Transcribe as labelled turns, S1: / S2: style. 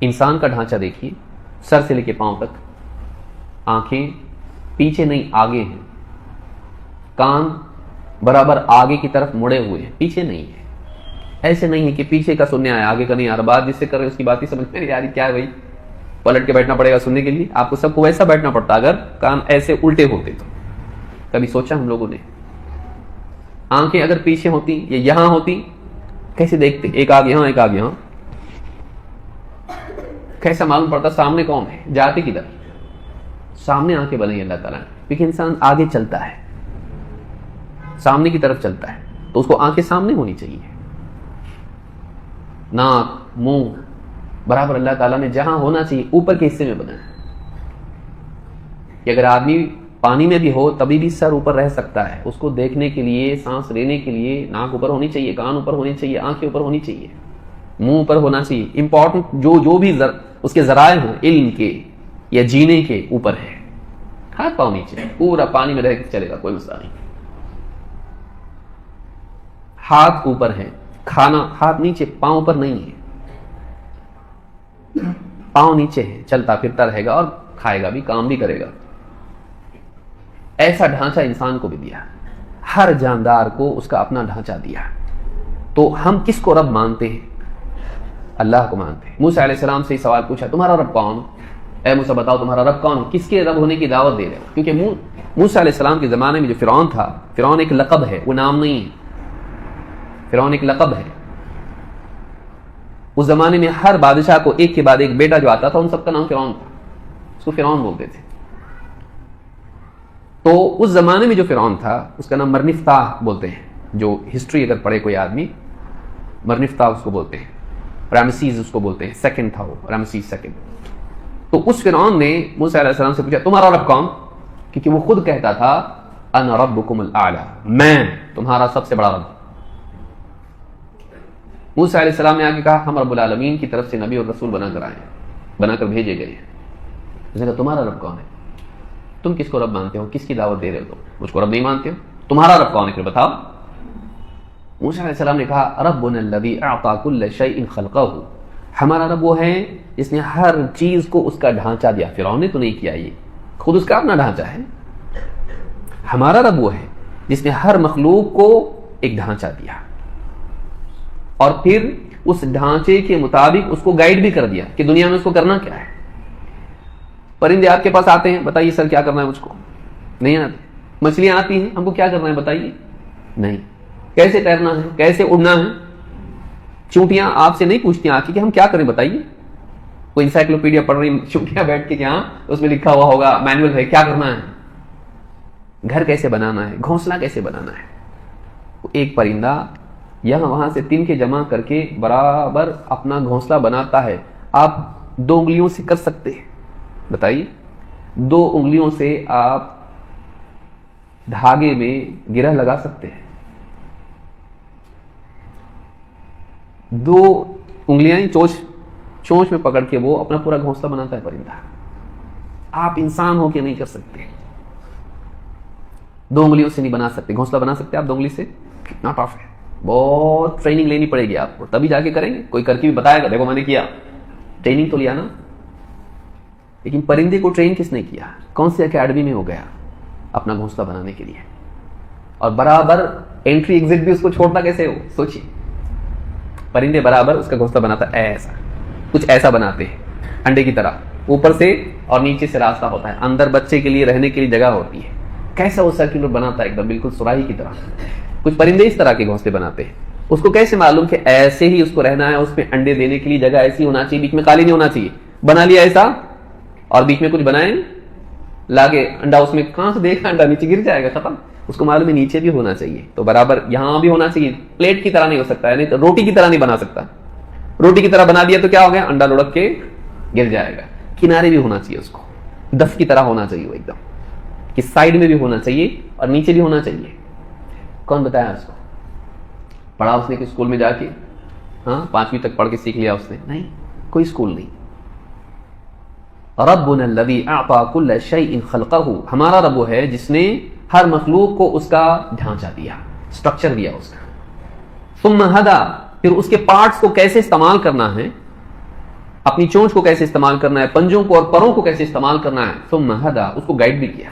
S1: انسان کا ڈھانچہ دیکھیے، سر سے لے کے پاؤں تک، آنکھیں پیچھے نہیں آگے ہیں، کان برابر آگے کی طرف مڑے ہوئے ہیں، پیچھے نہیں ہے. ایسے نہیں ہے کہ پیچھے کا سننے آیا آگے کا نہیں آ رہا. بات جس سے کر رہے اس کی بات ہی سمجھ میں نہیں آ رہی. کیا ہے بھائی، پلٹ کے بیٹھنا پڑے گا سننے کے لیے. آپ کو سب کو ویسا بیٹھنا پڑتا اگر کان ایسے الٹے ہوتے تو. کبھی سوچا ہم لوگوں نے؟ آنکھیں اگر پیچھے ہوتی یا یہاں ہوتی کیسے دیکھتے؟ ایک آگ یہاں ایک آگ یہاں، کیسا معلوم پڑتا سامنے کون ہے، جاتے کدھر؟ سامنے آنکھیں بنائی اللہ تعالیٰ نے، کیونکہ انسان آگے چلتا ہے، سامنے کی طرف چلتا ہے، تو اس کو آنکھیں سامنے ہونی چاہیے. ناک منہ برابر اللہ تعالیٰ نے جہاں ہونا چاہیے اوپر کے حصے میں بنایا ہے. کہ اگر آدمی پانی میں بھی ہو تبھی بھی سر اوپر رہ سکتا ہے. اس کو دیکھنے کے لیے، سانس لینے کے لیے ناک اوپر ہونی چاہیے، کان اوپر ہونی چاہیے، آنکھیں اوپر ہونی چاہیے، منہ اوپر ہونا چاہیے. امپورٹنٹ جو بھی اس کے ذرائع ہوں علم کے یا جینے کے اوپر ہے. ہاتھ پاؤں نیچے، پورا پانی میں رہ کے چلے گا، کوئی مسئلہ نہیں. ہاتھ اوپر ہے، کھانا ہاتھ نیچے، پاؤں اوپر نہیں ہے، پاؤں نیچے ہے، چلتا پھرتا رہے گا اور کھائے گا بھی، کام بھی کرے گا. ایسا ڈھانچہ انسان کو بھی دیا، ہر جاندار کو اس کا اپنا ڈھانچہ دیا. تو ہم کس کو رب مانتے ہیں؟ اللہ کو مانتے ہیں. موسیٰ علیہ السلام سے سوال پوچھا تمہارا رب کون؟ اے موسیٰ بتاؤ تمہارا رب کون؟ کس کے رب ہونے کی دعوت دے رہے ہو؟ کیونکہ موسیٰ علیہ السلام کے زمانے میں جو فرعون تھا، فرعون ایک لقب ہے، وہ نام نہیں ہے. فرعون ایک لقب ہے. اس زمانے میں ہر بادشاہ کو ایک کے بعد ایک بیٹا جو آتا تھا ان سب کا نام فرعون تھا، اس کو فرعون بولتے تھے. تو اس زمانے میں جو فرعون تھا اس کا نام مرنفتاح بولتے ہیں. جو ہسٹری اگر پڑھے کوئی آدمی، مرنفتاح اس کو بولتے ہیں. رامسیس اس کو بولتے ہیں، سیکنڈ تھا وہ، رامسیس سیکنڈ. تو اس فرعون نے موسیٰ علیہ السلام سے پوچھا تمہارا رب کون؟ کیونکہ وہ خود کہتا تھا انا ربکم الاعلی، میں تمہارا سب سے بڑا رب. موسیٰ علیہ السلام نے آگے کہا ہم رب العالمین کی طرف سے نبی اور رسول بنا کر بھیجے گئے ہیں. اس نے کہا تمہارا رب کون ہے؟ تم کس کو رب مانتے ہو؟ کس کی دعوت دے رہے ہو؟ تم مجھ کو رب نہیں مانتے ہو، تمہارا رب کون ہے پھر بتاؤ. موسیٰ علیہ السلام نے کہا ربنا الذی اعطى كل شیء خلقہ، ہمارا رب وہ ہے جس نے ہر چیز کو اس کا ڈھانچہ دیا. فرعون نے تو نہیں کیا، یہ خود اس کا اپنا ڈھانچہ ہے. ہمارا رب وہ ہے جس نے ہر مخلوق کو ایک ڈھانچہ دیا اور پھر اس ڈھانچے کے مطابق اس کو گائیڈ بھی کر دیا کہ دنیا میں اس کو کرنا کیا ہے. پرندے آپ کے پاس آتے ہیں، بتائیے سر کیا کرنا ہے مجھ کو؟ نہیں آتے. مچھلیاں آتی ہیں، ہم کو کیا کرنا ہے بتائیے؟ نہیں. کیسے تیرنا ہے، کیسے اڑنا ہے؟ چونٹیاں آپ سے نہیں پوچھتی آ کے کہ ہم کیا کریں بتائیے. کوئی انسائکلوپیڈیا پڑھ رہی چونٹیاں بیٹھ کے، یہاں اس میں لکھا ہوا ہوگا، مینول ہے کیا کرنا ہے. گھر کیسے بنانا ہے، گھونسلہ کیسے بنانا ہے. ایک پرندہ یہاں وہاں سے تن کے جمع کر کے برابر اپنا گھونسلہ بناتا ہے. آپ 2 انگلیوں سے کر سکتے ہیں؟ بتائیے. 2 انگلیوں سے آپ دھاگے میں گرہ لگا سکتے ہیں؟ 2 انگلیاں چونچ میں پکڑ کے وہ اپنا پورا گھونسلہ بناتا ہے پرندہ. آپ انسان ہو کے نہیں کر سکتے. 2 انگلیوں سے نہیں بنا سکتے. گھونسلہ بنا سکتے آپ 2 انگلی سے؟ کتنا ٹف ہے. بہت ٹریننگ لینی پڑے گی آپ کو، تبھی جا کے کریں گے. کوئی کر کے بھی بتائے گا دیکھو میں نے کیا، ٹریننگ تو لیا نا. لیکن پرندے کو ٹرین کس نے کیا؟ کون سی اکیڈمی میں ہو گیا اپنا گھونسلہ بنانے کے لیے؟ اور برابر انٹری ایگزٹ بھی اس کو چھوڑتا کیسے ہو؟ سوچیے. پرندے برابر اس کا گھونسلہ بناتا ایسا، کچھ ایسا بناتے ہیں انڈے کی طرح، اوپر سے اور نیچے سے راستہ ہوتا ہے، اندر بچے کے لیے رہنے کے لیے جگہ ہوتی ہے. کیسا وہ سرکولر بناتا ہے ایک دم بالکل سراہی کی طرح. کچھ پرندے اس طرح کے گھونسلے بناتے ہیں. اس کو کیسے معلوم کہ ایسے ہی اس کو رہنا ہے، اس میں انڈے دینے کے لیے جگہ ایسی ہونا چاہیے، بیچ میں خالی نہیں ہونا چاہیے. بنا لیا ایسا اور بیچ میں کچھ بنائیں لاگے انڈا، اس میں کہاں سے دیکھا انڈا نیچے گر جائے گا، ختم. اس کو معلوم ہے نیچے بھی ہونا چاہیے، تو برابر یہاں بھی ہونا چاہیے. پلیٹ کی طرح نہیں ہو سکتا ہے، نہیں تو روٹی کی طرح نہیں بنا سکتا. روٹی کی طرح بنا دیا تو کیا ہو گیا؟ انڈا لڑک کے گر جائے گا. کنارے بھی ہونا چاہیے، اس کو دف کی طرح ہونا چاہیے، وہ ایک دم کہ سائڈ میں بھی ہونا چاہیے اور نیچے بھی ہونا چاہیے. کون بتایا اس کو؟ پڑھا اس نے کہ اسکول میں جا کے؟ ہاں 5ویں تک پڑھ کے سیکھ لیا اس نے؟ نہیں، کوئی اسکول نہیں. ربنا الذی اعطى كل شیء خلقہ، ہمارا رب وہ ہے جس نے ہر مخلوق کو اس کا ڈھانچہ دیا، سٹرکچر دیا اس کا. ثم ہدی، پھر اس کے پارٹس کو کیسے استعمال کرنا ہے اپنی چونچ کو کیسے استعمال کرنا ہے، پنجوں کو اور پروں کو کیسے استعمال کرنا ہے، ثم ہدا، اس کو گائیڈ بھی کیا.